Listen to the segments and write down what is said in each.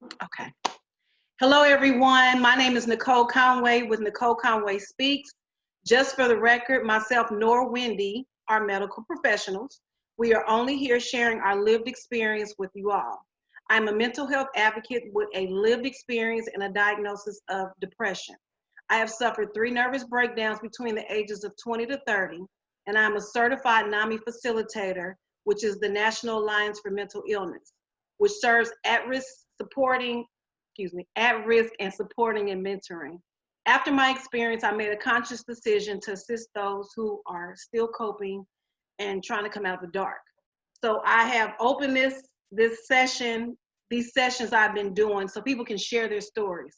Okay. Hello, everyone. My name is Nicole Conway with Nicole Conway Speaks. Just for the record, myself nor Wendy are medical professionals. We are only here sharing our lived experience with you all. I'm a mental health advocate with a lived experience and a diagnosis of depression. I have suffered 3 nervous breakdowns between the ages of 20 to 30, and I'm a certified NAMI facilitator, which is the National Alliance for Mental Illness, which serves at risk and supporting and mentoring. After my experience, I made a conscious decision to assist those who are still coping and trying to come out of the dark. So I have opened this session, these sessions I've been doing so people can share their stories.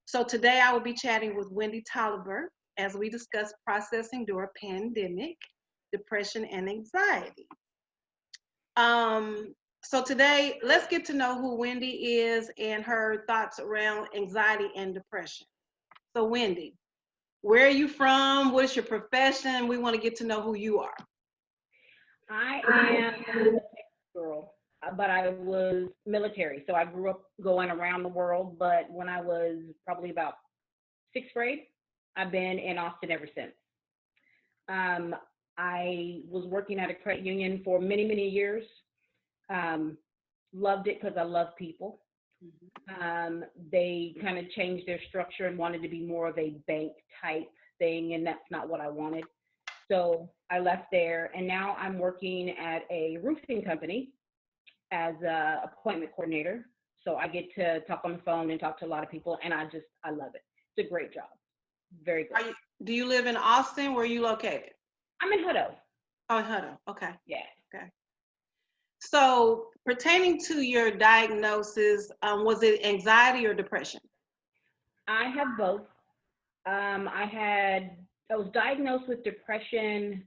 So today I will be chatting with Wendy Toliver as we discuss processing during a pandemic, depression, and anxiety. Um, so today, let's get to know who Wendy is and her thoughts around anxiety and depression. So Wendy, where are you from? What is your profession? We want to get to know who you are. I am a tech girl, but I was military, so I grew up going around the world. But when I was probably about sixth grade, I've been in Austin ever since. Um, I was working at a credit union for many, many years. Um, Loved it because I love people. They kind of changed their structure and wanted to be more of a bank type thing, and that's not what I wanted. So I left there, and now I'm working at a roofing company as a appointment coordinator. So I get to talk on the phone and talk to a lot of people, and I love it. It's a great job, very good. Do you live in Austin? Where are you located? I'm in Hutto. Oh, in Hutto. Okay. Yeah, Okay. So pertaining to your diagnosis, was it anxiety or depression? I have both. I was diagnosed with depression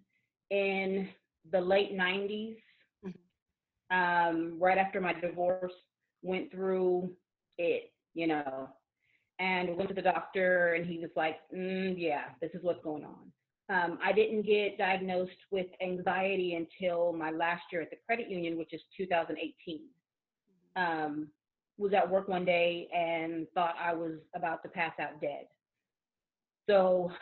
in the late 90s, Mhm. right after my divorce. Went through it, and went to the doctor, and he was like, yeah, this is what's going on. I didn't get diagnosed with anxiety until my last year at the credit union, which is 2018. Um, was at work one day and thought I was about to pass out dead. So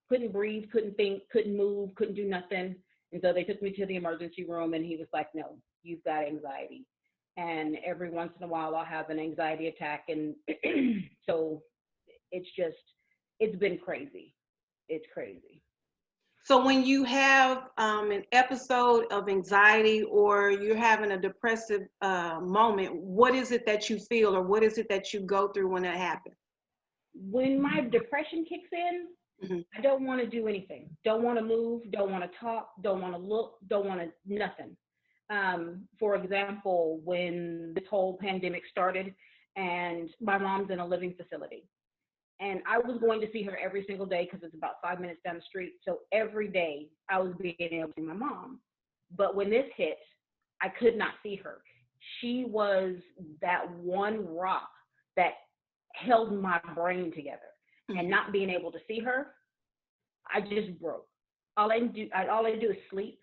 couldn't breathe, couldn't think, couldn't move, couldn't do nothing. And so they took me to the emergency room, and he was like, no, you've got anxiety. And every once in a while I'll have an anxiety attack. And so it's just, it's been crazy. It's crazy. So when you have an episode of anxiety or you're having a depressive moment, what is it that you feel or what is it that you go through when that happens? When my depression kicks in, Mhm. I don't want to do anything. Don't want to move. Don't want to talk. Don't want to look. Don't want to nothing. For example, when this whole pandemic started, and my mom's in a living facility, and I was going to see her every single day because it's about 5 minutes down the street. So every day I was being able to see my mom. But when this hit, I could not see her. She was that one rock that held my brain together. And Mhm. not being able to see her, I just broke. All I do is sleep,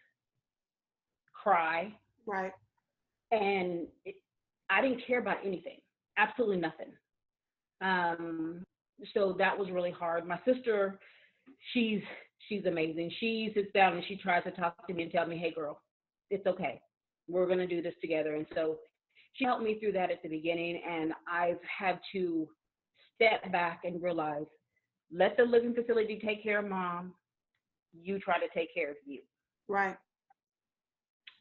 cry, Right. and I didn't care about anything, absolutely nothing. Um, so that was really hard. My sister, she's she's amazing. She sits down and she tries to talk to me and tell me, "Hey, girl, it's okay. We're gonna do this together." And so she helped me through that at the beginning, and I've had to step back and realize, let the living facility take care of mom. You try to take care of you. Right.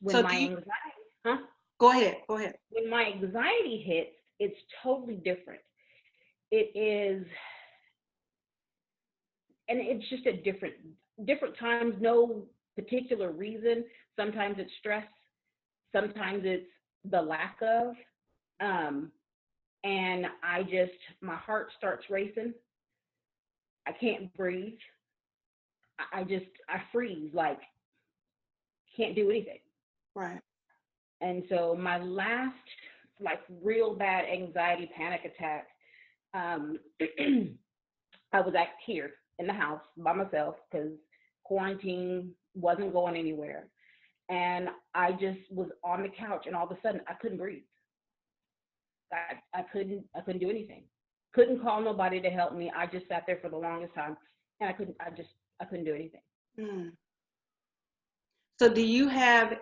When So my anxiety, huh? go ahead. Go ahead. When my anxiety hits, it's totally different. It is, and it's just a different times, no particular reason. Sometimes it's stress, sometimes it's the lack of, um, and my heart starts racing. I can't breathe. I freeze, like can't do anything. Right. And so my last like real bad anxiety panic attack, um, I was at here in the house by myself because quarantine wasn't going anywhere. And I just was on the couch, and all of a sudden I couldn't breathe. I couldn't do anything. Couldn't call nobody to help me. I just sat there for the longest time, and I couldn't do anything. Mm. So do you have,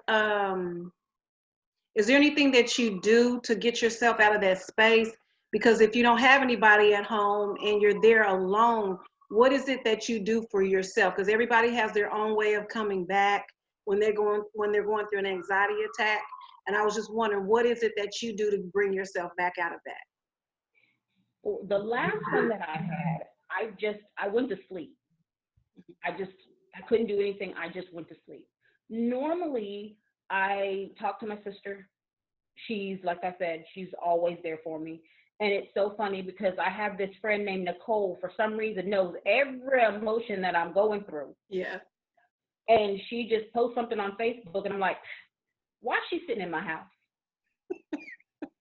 is there anything that you do to get yourself out of that space? Because if you don't have anybody at home and you're there alone, what is it that you do for yourself? Because everybody has their own way of coming back when they're going through an anxiety attack. And I was just wondering, what is it that you do to bring yourself back out of that? Well, the last one that I had, I went to sleep. I couldn't do anything. I just went to sleep. Normally, I talk to my sister. She's, like I said, she's always there for me. And it's so funny because I have this friend named Nicole, for some reason knows every emotion that I'm going through. Yeah. And she just posts something on Facebook, and I'm like, why is she sitting in my house?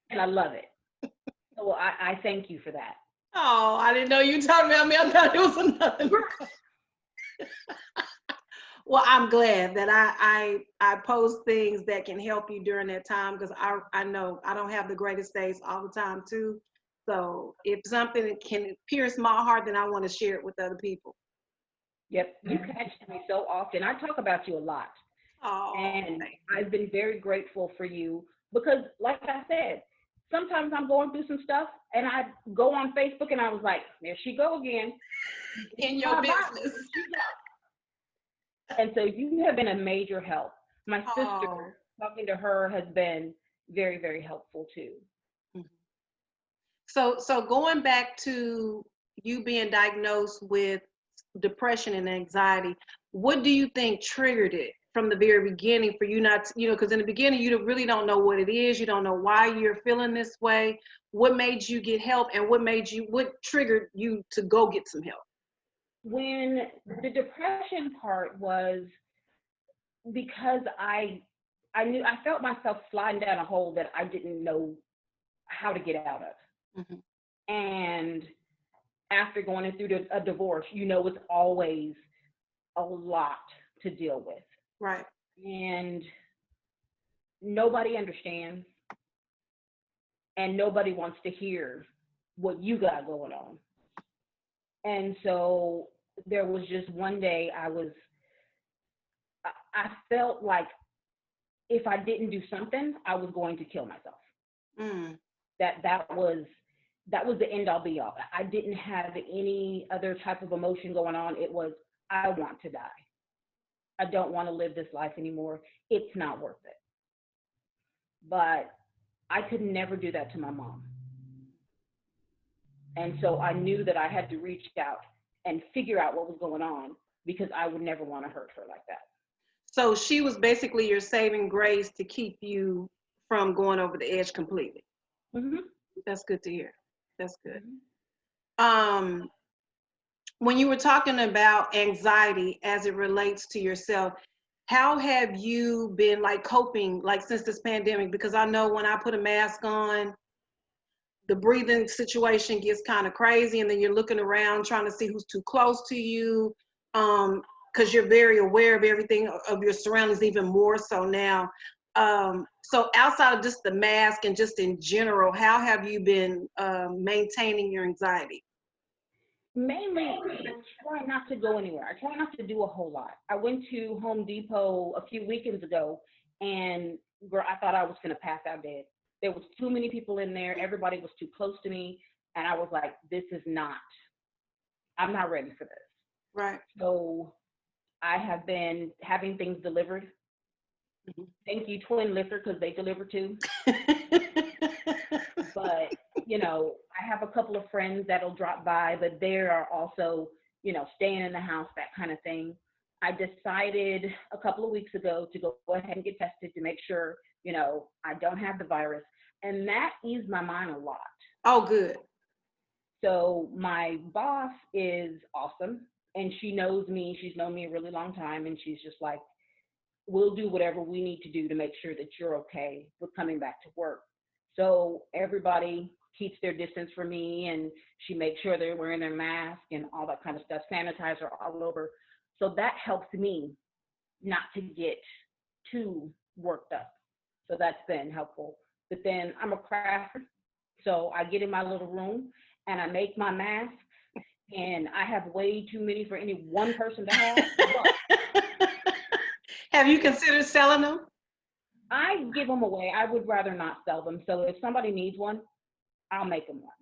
And I love it. So I thank you for that. Oh, I didn't know you were talking about me. I thought it was another. Well, I'm glad that I post things that can help you during that time, because I know I don't have the greatest days all the time too. So if something can pierce my heart, then I want to share it with other people. Yep, you catch me so often. I talk about you a lot. Oh, And thank I've been very grateful for you because, like I said, sometimes I'm going through some stuff and I go on Facebook and I was like, there she go again. you. In your business. And so you have been a major help. My Oh. sister, talking to her has been very, very helpful too. So going back to you being diagnosed with depression and anxiety, what do you think triggered it from the very beginning for you not to, because in the beginning you really don't know what it is, you don't know why you're feeling this way. What made you get help, and what triggered you to go get some help? When the depression part was because I felt myself sliding down a hole that I didn't know how to get out of. Mm-hmm. And after going through a divorce, it's always a lot to deal with. Right. And nobody understands, and nobody wants to hear what you got going on. And so there was just one day I felt like if I didn't do something, I was going to kill myself. Mm. That was the end all be all. I didn't have any other type of emotion going on. It was, I want to die. I don't want to live this life anymore. It's not worth it. But I could never do that to my mom. And so I knew that I had to reach out and figure out what was going on, because I would never want to hurt her like that. So she was basically your saving grace to keep you from going over the edge completely. Mm-hmm. That's good to hear. That's good. Mm-hmm. When you were talking about anxiety as it relates to yourself, how have you been coping since this pandemic? Because I know when I put a mask on, the breathing situation gets kind of crazy, and then you're looking around trying to see who's too close to you, because you're very aware of everything, of your surroundings, even more so now. So outside of just the mask and just in general, how have you been maintaining your anxiety? Mainly, I try not to go anywhere. I try not to do a whole lot. I went to Home Depot a few weekends ago, and girl, I thought I was going to pass out dead. There was too many people in there. Everybody was too close to me. And I was like, I'm not ready for this. Right. So I have been having things delivered. Mm-hmm. Thank you, Twin Liquor, because they deliver too. But, I have a couple of friends that'll drop by, but they are also, staying in the house, that kind of thing. I decided a couple of weeks ago to go ahead and get tested to make sure, I don't have the virus. And that eased my mind a lot. Oh, good. So my boss is awesome, and she knows me. She's known me a really long time, and she's just like, we'll do whatever we need to do to make sure that you're okay with coming back to work. So everybody keeps their distance from me, and she makes sure they're wearing their mask and all that kind of stuff, sanitizer all over. So that helps me not to get too worked up. So that's been helpful. But then I'm a crafter. So I get in my little room and I make my masks, and I have way too many for any one person to have. But Have you considered selling them? I give them away. I would rather not sell them. So if somebody needs one, I'll make them one.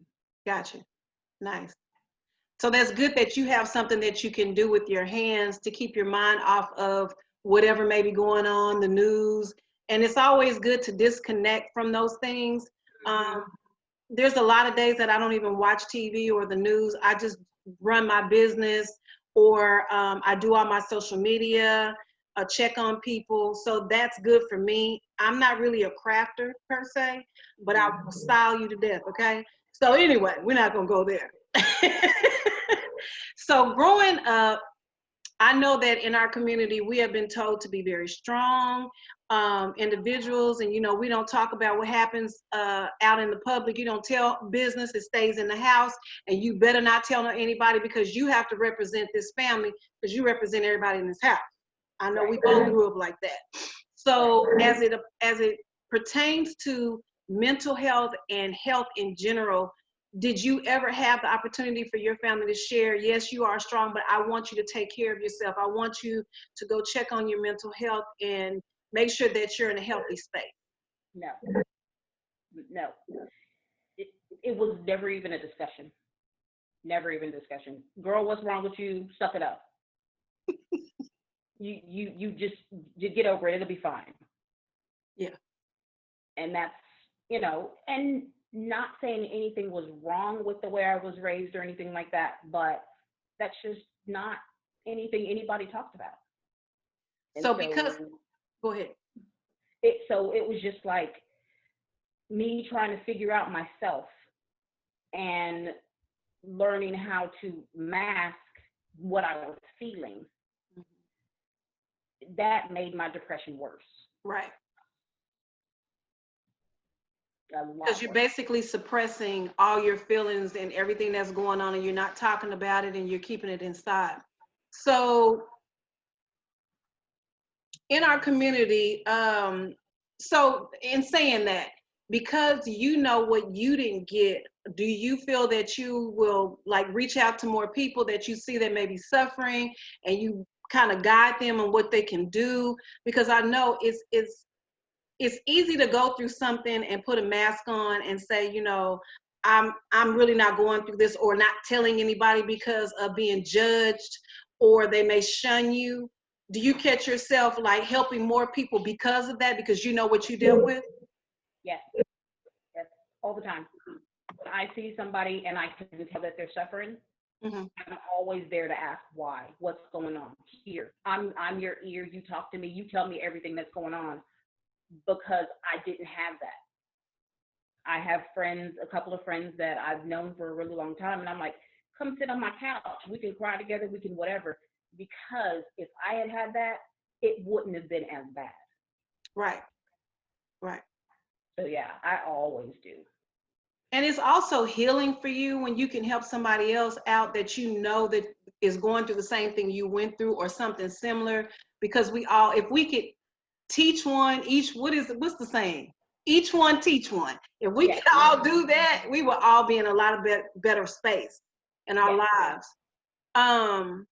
Gotcha. Nice. So that's good that you have something that you can do with your hands to keep your mind off of whatever may be going on, the news. And it's always good to disconnect from those things. Mm-hmm. There's a lot of days that I don't even watch TV or the news. I just run my business, or I do all my social media, check on people. So that's good for me. I'm not really a crafter per se, but I will style you to death, okay? So anyway, we're not gonna go there. So growing up, I know that in our community, we have been told to be very strong individuals. And, we don't talk about what happens out in the public. You don't tell business, it stays in the house. And you better not tell anybody, because you have to represent this family, because you represent everybody in this house. I know we both grew up like that. So as it pertains to mental health and health in general, did you ever have the opportunity for your family to share, yes, you are strong, but I want you to take care of yourself. I want you to go check on your mental health and make sure that you're in a healthy space? No, no. It was never even a discussion. Never even a discussion. Girl, what's wrong with you? Suck it up. You just get over it. It'll be fine. Yeah. And that's, and not saying anything was wrong with the way I was raised or anything like that, but that's just not anything anybody talked about. And so because, go ahead. So it was just like me trying to figure out myself and learning how to mask what I was feeling. That made my depression worse. Right. Because you're basically suppressing all your feelings and everything that's going on, and you're not talking about it, and you're keeping it inside. So in our community, so in saying that, because you know what you didn't get, do you feel that you will like reach out to more people that you see that may be suffering, and you kind of guide them on what they can do? Because I know it's easy to go through something and put a mask on and say, I'm really not going through this, or not telling anybody because of being judged, or they may shun you. Do you catch yourself like helping more people because of that, because you know what you dealt with? Yes, all the time. When I see somebody and I can tell that they're suffering, I'm always there to ask why, what's going on here. I'm your ear. You talk to me. You tell me everything that's going on, because I didn't have that. I have friends, a couple of friends that I've known for a really long time, and I'm like, come sit on my couch. We can cry together. We can whatever. Because if I had that, it wouldn't have been as bad. Right. Right. So yeah, I always do. And it's also healing for you when you can help somebody else out that you know that is going through the same thing you went through, or something similar. Because we all, if we could teach one, what's the saying? Each one teach one. If we could all do that, we would all be in a lot of better space in our lives.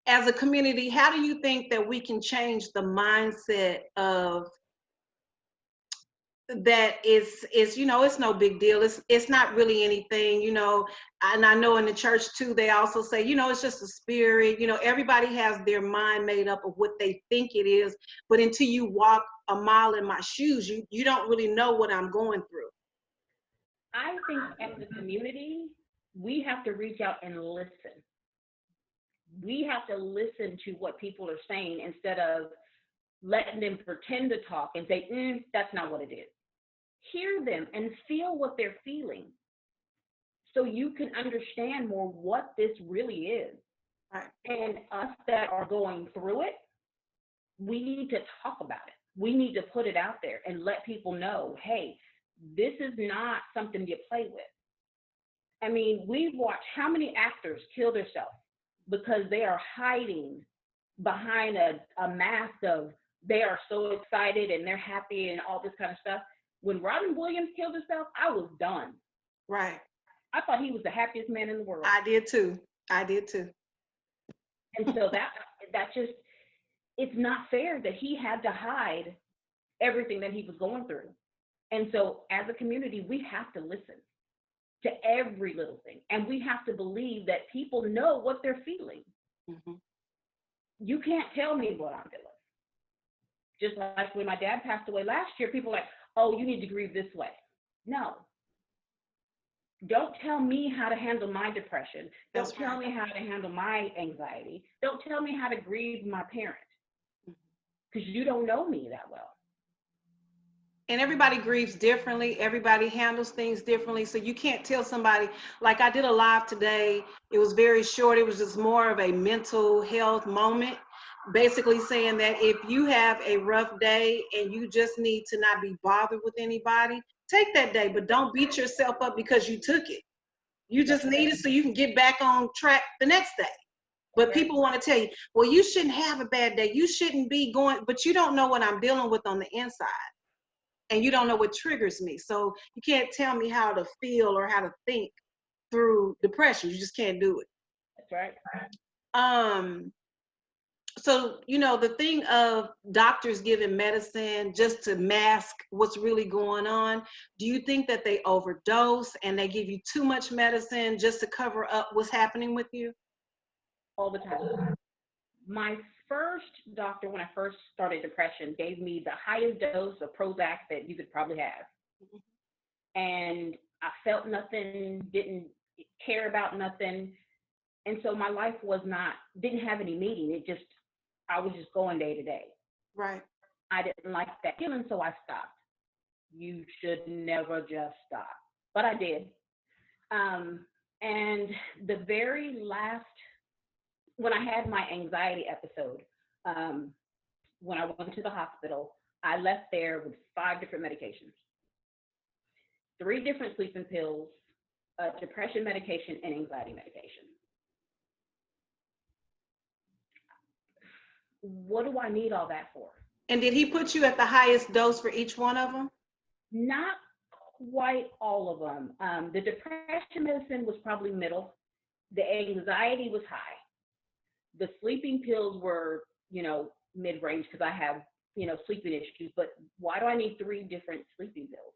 As a community, how do you think that we can change the mindset of that is it's no big deal, it's not really anything, and I know in the church too, they also say, it's just a spirit, everybody has their mind made up of what they think it is, but until you walk a mile in my shoes, you don't really know what I'm going through. I think as a community, we have to reach out and listen. We have to listen to what people are saying instead of letting them pretend to talk and say, that's not what it is. Hear them and feel what they're feeling, so you can understand more what this really is. Right. And us that are going through it, we need to talk about it. We need to put it out there and let people know, hey, this is not something you play with. I mean, we've watched how many actors kill themselves because they are hiding behind a mask of they are so excited and they're happy and all this kind of stuff. When Robin Williams killed himself, I was done. Right. I thought he was the happiest man in the world. I did too. I did too. And so that just, it's not fair that he had to hide everything that he was going through. And so as a community, we have to listen to every little thing. And we have to believe that people know what they're feeling. Mm-hmm. You can't tell me what I'm feeling. Just like when my dad passed away last year, people were like, oh, you need to grieve this way. No. Don't tell me how to handle my depression. Don't tell me how to handle my anxiety. Don't tell me how to grieve my parent, because you don't know me that well. And everybody grieves differently. Everybody handles things differently. So you can't tell somebody, like I did a live today. It was very short. It was just more of a mental health moment. Basically saying that if you have a rough day and you just need to not be bothered with anybody, take that day, but don't beat yourself up because you took it. You just need it so you can get back on track the next day. But people want to tell you, well, you shouldn't have a bad day. You shouldn't be going, but you don't know what I'm dealing with on the inside. And you don't know what triggers me. So you can't tell me how to feel or how to think through depression. You just can't do it. That's right. So, you know, the thing of doctors giving medicine just to mask what's really going on, do you think that they overdose and they give you too much medicine just to cover up what's happening with you? All the time. My first doctor, when I first started depression, gave me the highest dose of Prozac that you could probably have. Mm-hmm. And I felt nothing, didn't care about nothing. And so my life didn't have any meaning. I was just going day to day. Right. I didn't like that feeling, so I stopped. You should never just stop. But I did. And the very last, when I had my anxiety episode, when I went to the hospital, I left there with 5 different medications, 3 different sleeping pills, depression medication, and anxiety medication. What do I need all that for? And did he put you at the highest dose for each one of them? Not quite all of them. The depression medicine was probably middle. The anxiety was high. The sleeping pills were, mid-range because I have, sleeping issues. But why do I need 3 different sleeping pills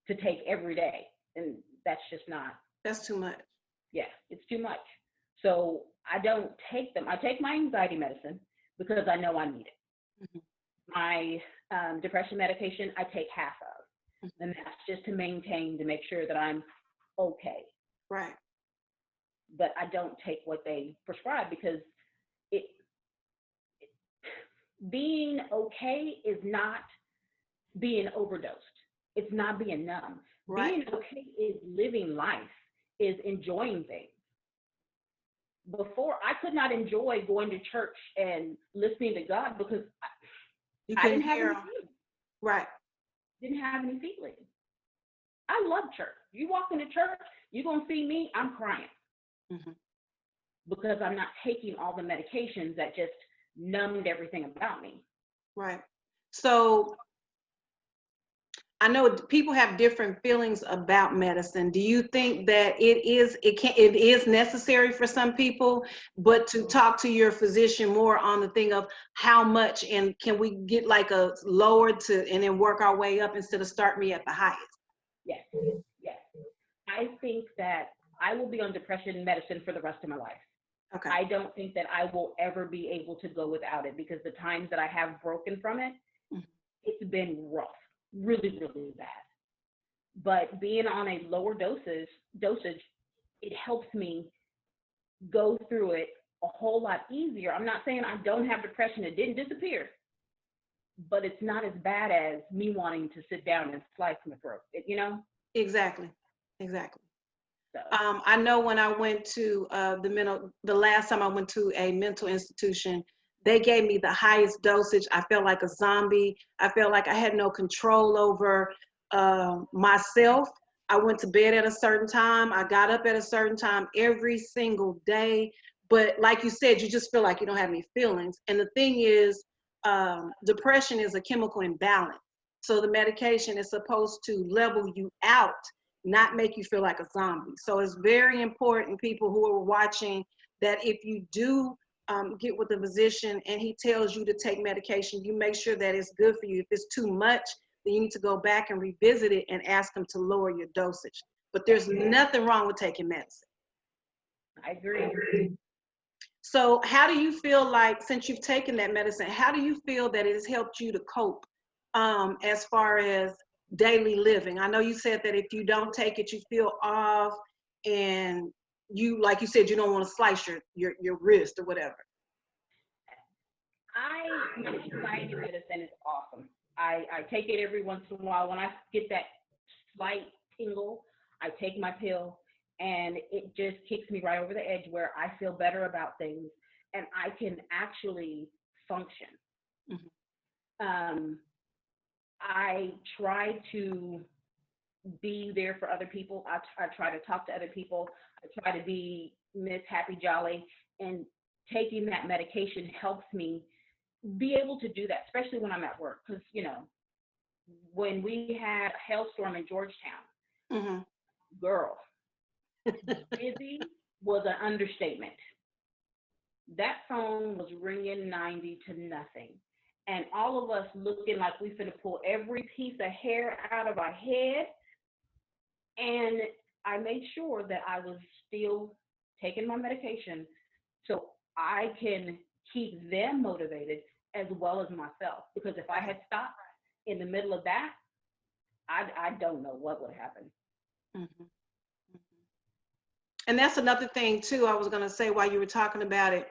to take every day? And that's just not. That's too much. Yeah, it's too much. So I don't take them. I take my anxiety medicine because I know I need it. Mm-hmm. My depression medication, I take half of. Mm-hmm. And that's just to make sure that I'm okay. Right. But I don't take what they prescribe because being okay is not being overdosed. It's not being numb. Right. Being okay is living life, is enjoying things. Before, I could not enjoy going to church and listening to God because I didn't have any feelings. Right. Didn't have any feelings. I love church. You walk into church, you're going to see me, I'm crying. Mm-hmm. Because I'm not taking all the medications that just numbed everything about me. Right. So I know people have different feelings about medicine. Do you think that it is necessary for some people, but to talk to your physician more on the thing of how much, and can we get like a lower and then work our way up instead of start me at the highest? Yes. Yes. I think that I will be on depression medicine for the rest of my life. Okay. I don't think that I will ever be able to go without it because the times that I have broken from it, it's been rough. Really, really bad. But being on a lower dosage, it helps me go through it a whole lot easier. I'm not saying I don't have depression. It didn't disappear. But it's not as bad as me wanting to sit down and slice my throat, Exactly. So. I know when I went to the last time I went to a mental institution, they gave me the highest dosage. I felt like a zombie. I felt like I had no control over myself. I went to bed at a certain time. I got up at a certain time every single day. But like you said, you just feel like you don't have any feelings. And the thing is, depression is a chemical imbalance. So the medication is supposed to level you out, not make you feel like a zombie. So it's very important, people who are watching, that if you do get with a physician and he tells you to take medication, you make sure that it's good for you. If it's too much, then you need to go back and revisit it and ask him to lower your dosage. But there's nothing wrong with taking medicine. I agree. So how do you feel like, since you've taken that medicine, how do you feel that it has helped you to cope as far as daily living? I know you said that if you don't take it, you feel off, and you, like you said, you don't want to slice your wrist or whatever. My anxiety medicine is awesome. I take it every once in a while. When I get that slight tingle, I take my pill and it just kicks me right over the edge where I feel better about things and I can actually function. Mm-hmm. I try to be there for other people. I try to talk to other people. I try to be Miss Happy Jolly, and taking that medication helps me be able to do that, especially when I'm at work. Because, when we had a hailstorm in Georgetown, Mm-hmm. girl, busy was an understatement. That phone was ringing 90 to nothing. And all of us looking like we finna pull every piece of hair out of our head. And I made sure that I was still taking my medication so I can keep them motivated as well as myself. Because if I had stopped in the middle of that, I don't know what would happen. Mm-hmm. And that's another thing too, I was going to say while you were talking about it.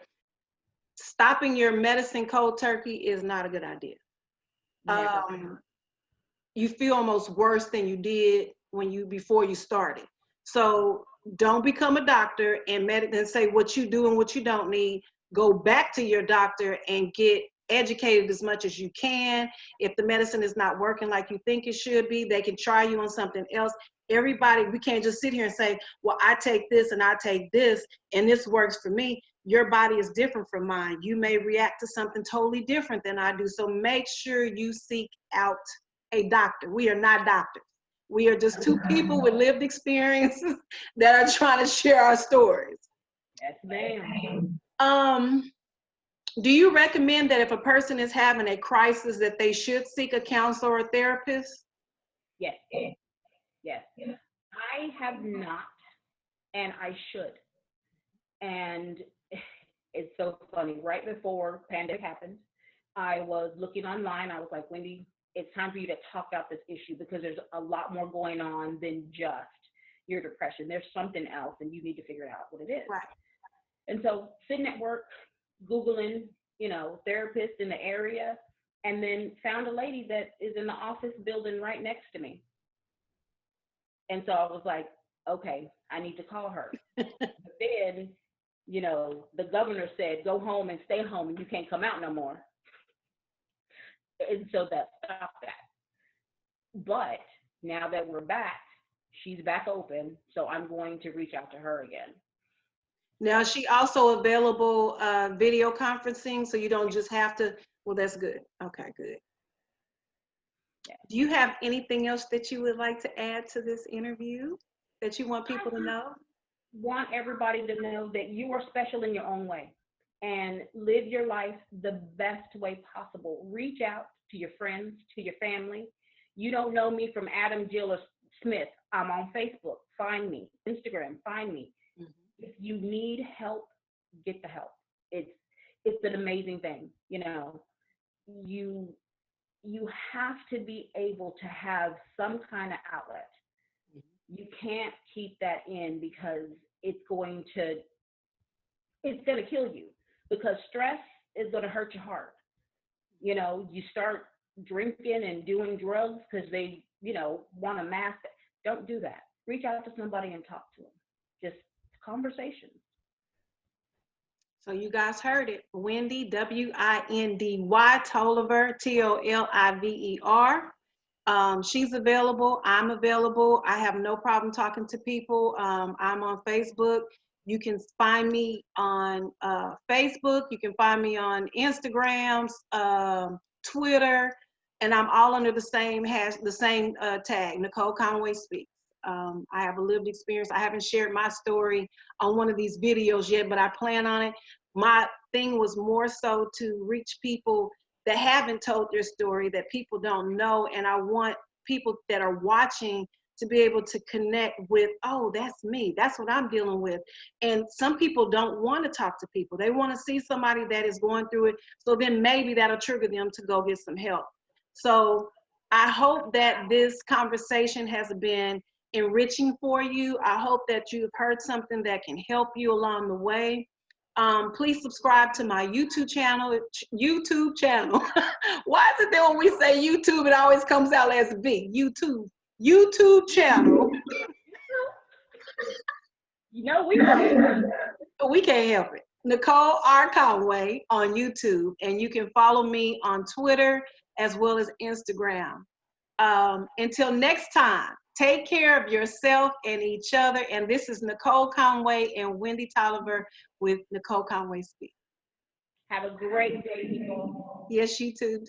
Stopping your medicine cold turkey is not a good idea. Never. You feel almost worse than you did before you started. So don't become a doctor and say what you do and what you don't need. Go back to your doctor and get educated as much as you can. If the medicine is not working like you think it should be, they can try you on something else. Everybody, we can't just sit here and say, well, I take this and I take this and this works for me. Your body is different from mine. You may react to something totally different than I do. So make sure you seek out a doctor. We are not doctors. We are just two people with lived experiences that are trying to share our stories. Yes, ma'am. Do you recommend that if a person is having a crisis that they should seek a counselor or a therapist? Yes. Yes. I have not, and I should. And it's so funny. Right before pandemic happened, I was looking online. I was like, Wendy, it's time for you to talk about this issue because there's a lot more going on than just your depression. There's something else, and you need to figure out what it is. Right. And so sitting at work, Googling, therapists in the area, and then found a lady that is in the office building right next to me. And so I was like, okay, I need to call her. But then, the governor said, go home and stay home and you can't come out no more. And so that stopped that. But now that we're back, she's back open. So I'm going to reach out to her again. Now, is she also available video conferencing, so you don't just have to, well, that's good. Okay, good. Yeah. Do you have anything else that you would like to add to this interview that you want people to know? Want everybody to know that you are special in your own way and live your life the best way possible. Reach out to your friends, to your family. You don't know me from Adam, Jill, or Smith. I'm on Facebook. Find me. Instagram. Find me. Mm-hmm. If you need help, get the help. It's an amazing thing. You have to be able to have some kind of outlet. You can't keep that in because it's going to kill you, because stress is going to hurt your heart. You start drinking and doing drugs because they, want to mask it. Don't do that. Reach out to somebody and talk to them. Just conversations. So you guys heard it. Wendy, W-I-N-D-Y, Toliver, T-O-L-I-V-E-R. She's available. I'm available. I have no problem talking to people. I'm on Facebook. You can find me on Facebook. You can find me on Instagram, Twitter, and I'm all under the same tag, Nicole Conway Speaks. I have a lived experience. I haven't shared my story on one of these videos yet, but I plan on it. My thing was more so to reach people that haven't told their story, that people don't know, and I want people that are watching to be able to connect with, oh, that's me. That's what I'm dealing with. And some people don't want to talk to people. They want to see somebody that is going through it. So then maybe that'll trigger them to go get some help. So I hope that this conversation has been enriching for you. I hope that you've heard something that can help you along the way. Please subscribe to my YouTube channel. Why is it that when we say YouTube, it always comes out as B? YouTube channel. You know, we right. We can't help it. Nicole R. Conway on YouTube, and you can follow me on Twitter as well as Instagram. Until next time, take care of yourself and each other. And this is Nicole Conway and Wendy Toliver with Nicole Conway Speaks. Have a great day, people. Yes, you too.